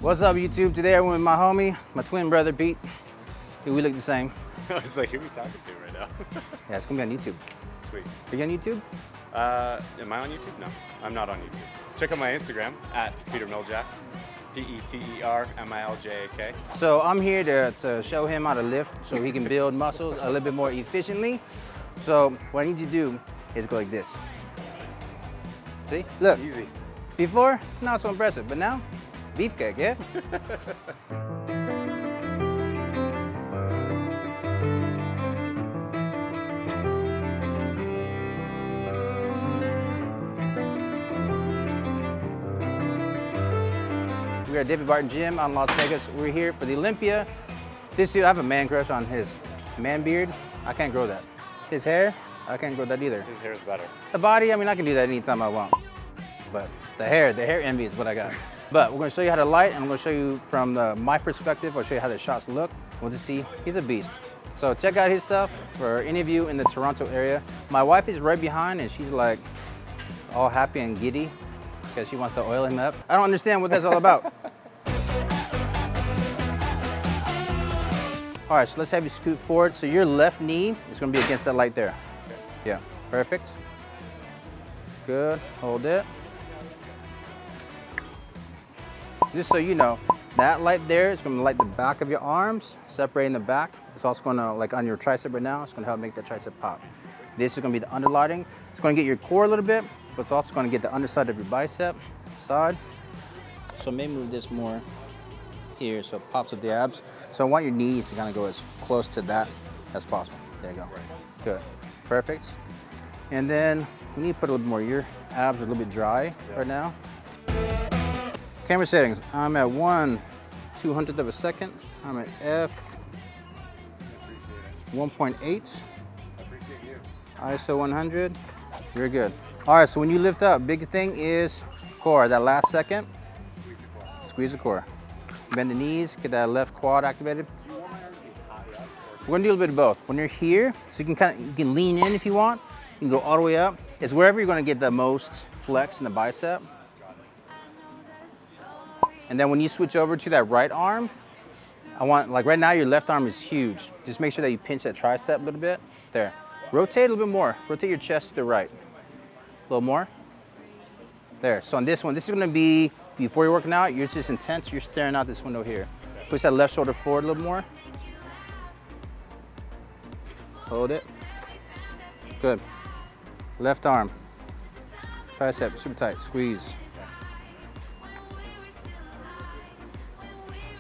What's up, YouTube? Today I'm with my homie, my twin brother, Pete. Dude, we look the same. I was like, who are we talking to right now? Yeah, it's gonna be on YouTube. Sweet. Are you on YouTube? Am I on YouTube? No, I'm not on YouTube. Check out my Instagram at Peter Miljak, Petermiljak. So I'm here to show him how to lift so he can build muscles a little bit more efficiently. So what I need you to do is go like this. See? Look. Easy. Before, not so impressive, but now, beefcake, yeah? We are at David Barton Gym out in Las Vegas. We're here for the Olympia. This dude, I have a man crush on his man beard. I can't grow that. His hair, I can't grow that either. His hair is better. The body, I mean, I can do that anytime I want. But the hair envy is what I got. But we're gonna show you how to light, and I'm gonna show you from my perspective. I'll show you how the shots look. We'll just see, he's a beast. So check out his stuff for any of you in the Toronto area. My wife is right behind, and she's like all happy and giddy because she wants to oil him up. I don't understand what that's all about. All right, so let's have you scoot forward. So your left knee is gonna be against that light there. Yeah, perfect. Good, hold it. Just so you know, that light there is gonna light the back of your arms, separating the back. It's also gonna, like on your tricep right now, it's gonna help make the tricep pop. This is gonna be the underlighting. It's gonna get your core a little bit, but it's also gonna get the underside of your bicep side. So maybe move this more here so it pops up the abs. So I want your knees to kind of go as close to that as possible. There you go. Good, perfect. And then we need to put a little more, your abs are a little bit dry right now. Camera settings, I'm at 1/200th of a second. I'm at f 1.8. ISO 100, you're good. All right, so when you lift up, big thing is core, that last second, squeeze the core. Bend the knees, get that left quad activated. We're gonna do a little bit of both. When you're here, so you can lean in if you want, you can go all the way up. It's wherever you're gonna get the most flex in the bicep. And then when you switch over to that right arm, I want, like right now your left arm is huge. Just make sure that you pinch that tricep a little bit. There. Rotate a little bit more. Rotate your chest to the right. A little more. There. So on this one, this is gonna be, before you're working out, you're just intense, you're staring out this window here. Push that left shoulder forward a little more. Hold it. Good. Left arm. Tricep, super tight, squeeze.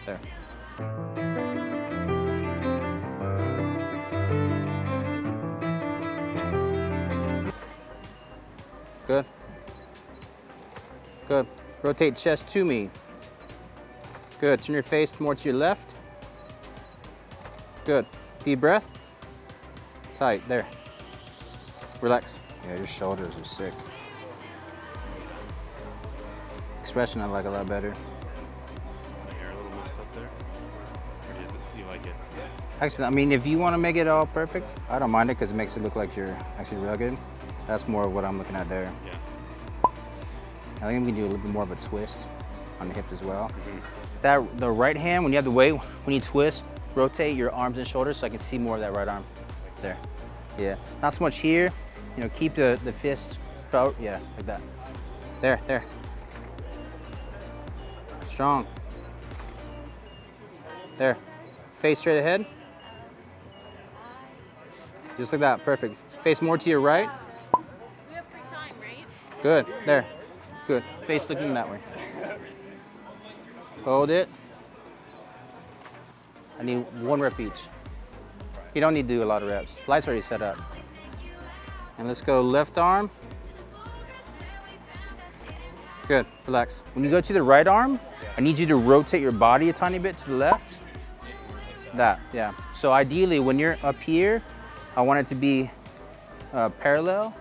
There. Good. Good. Rotate chest to me. Good. Turn your face more to your left. Good. Deep breath. Tight. There. Relax. Yeah, your shoulders are sick. Expression I like a lot better. Actually, I mean, if you want to make it all perfect, I don't mind it because it makes it look like you're actually rugged. That's more of what I'm looking at there. Yeah. I think we can do a little bit more of a twist on the hips as well. Mm-hmm. The right hand, when you have the weight, when you twist, rotate your arms and shoulders so I can see more of that right arm. There. Yeah. Not so much here. You know, keep the fist out. Yeah, like that. There, there. Strong. There. Face straight ahead. Just like that, perfect. Face more to your right. We have free time, right? Good, there, good. Face looking that way. Hold it. I need 1 rep each. You don't need to do a lot of reps. Light's already set up. And let's go left arm. Good, relax. When you go to the right arm, I need you to rotate your body a tiny bit to the left. That, yeah. So ideally, when you're up here, I want it to be parallel.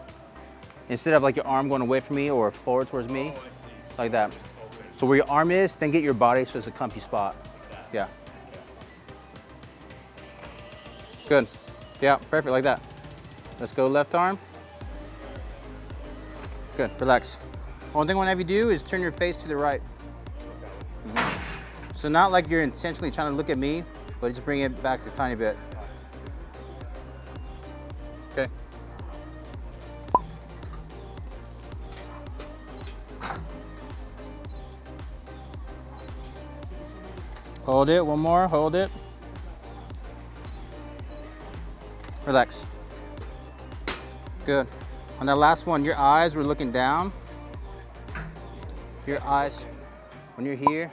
Instead of like your arm going away from me or forward towards me, like that. So where your arm is, then get your body so it's a comfy spot. Yeah. Good. Yeah, perfect, like that. Let's go left arm. Good, relax. One thing I want to have you do is turn your face to the right. So not like you're intentionally trying to look at me, but just bring it back a tiny bit. Okay. Hold it, one more, hold it. Relax. Good. On that last one, your eyes were looking down. Your eyes, when you're here,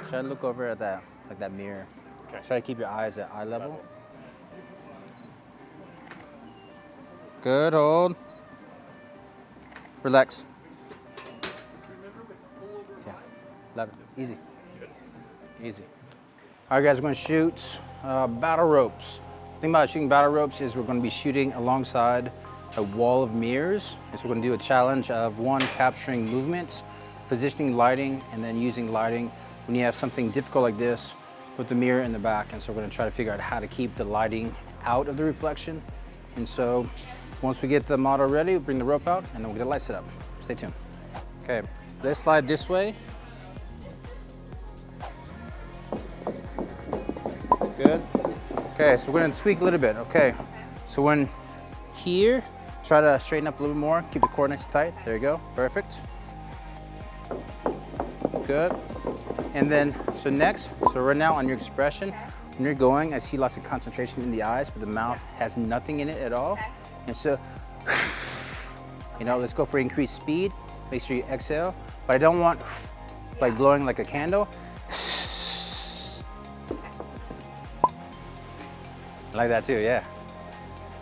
try to look over at that, like that mirror. Okay. Try to keep your eyes at eye level. Good, hold. Relax. Yeah, 11, easy. Easy. All right, guys, we're gonna shoot battle ropes. The thing about shooting battle ropes is we're gonna be shooting alongside a wall of mirrors. And so we're gonna do a challenge of one, capturing movements, positioning lighting, and then using lighting when you have something difficult like this with the mirror in the back. And so we're gonna try to figure out how to keep the lighting out of the reflection. And so once we get the model ready, we'll bring the rope out and then we'll get the light set up. Stay tuned. Okay, let's slide this way. Good. Okay, so we're gonna tweak a little bit. Okay, so when here, try to straighten up a little bit more. Keep the core nice and tight. There you go. Perfect. Good. And then, so next, so right now on your expression, when you're going, I see lots of concentration in the eyes, but the mouth has nothing in it at all. And so, you know, let's go for increased speed. Make sure you exhale, but I don't want like blowing like a candle. I like that too, yeah.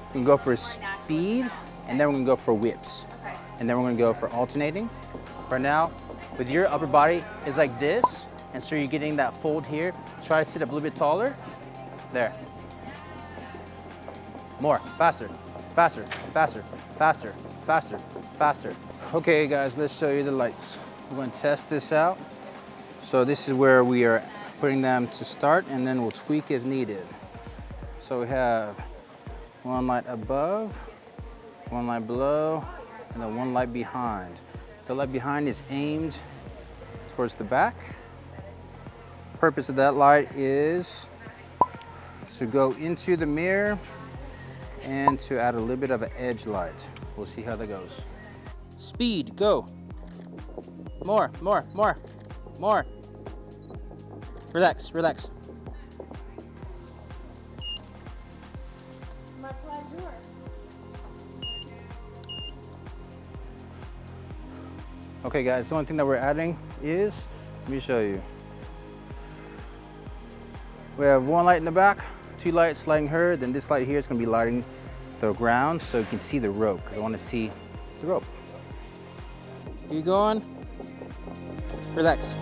We can go for speed, and then we're gonna go for whips. Okay. And then we're gonna go for alternating. Right now, with your upper body is like this, and so you're getting that fold here. Try to sit up a little bit taller. There. More, faster, faster, faster, faster, faster, faster. Okay guys, let's show you the lights. We're gonna test this out. So this is where we are putting them to start, and then we'll tweak as needed. So we have one light above, one light below, and then one light behind. The light behind is aimed towards the back. Purpose of that light is to go into the mirror and to add a little bit of an edge light. We'll see how that goes. Speed, go. More, more, more, more. Relax, relax. My pleasure. Okay guys, the only thing that we're adding is, let me show you. We have one light in the back, two lights lighting her, then this light here is gonna be lighting the ground so you can see the rope, because I wanna see the rope. You going? Relax.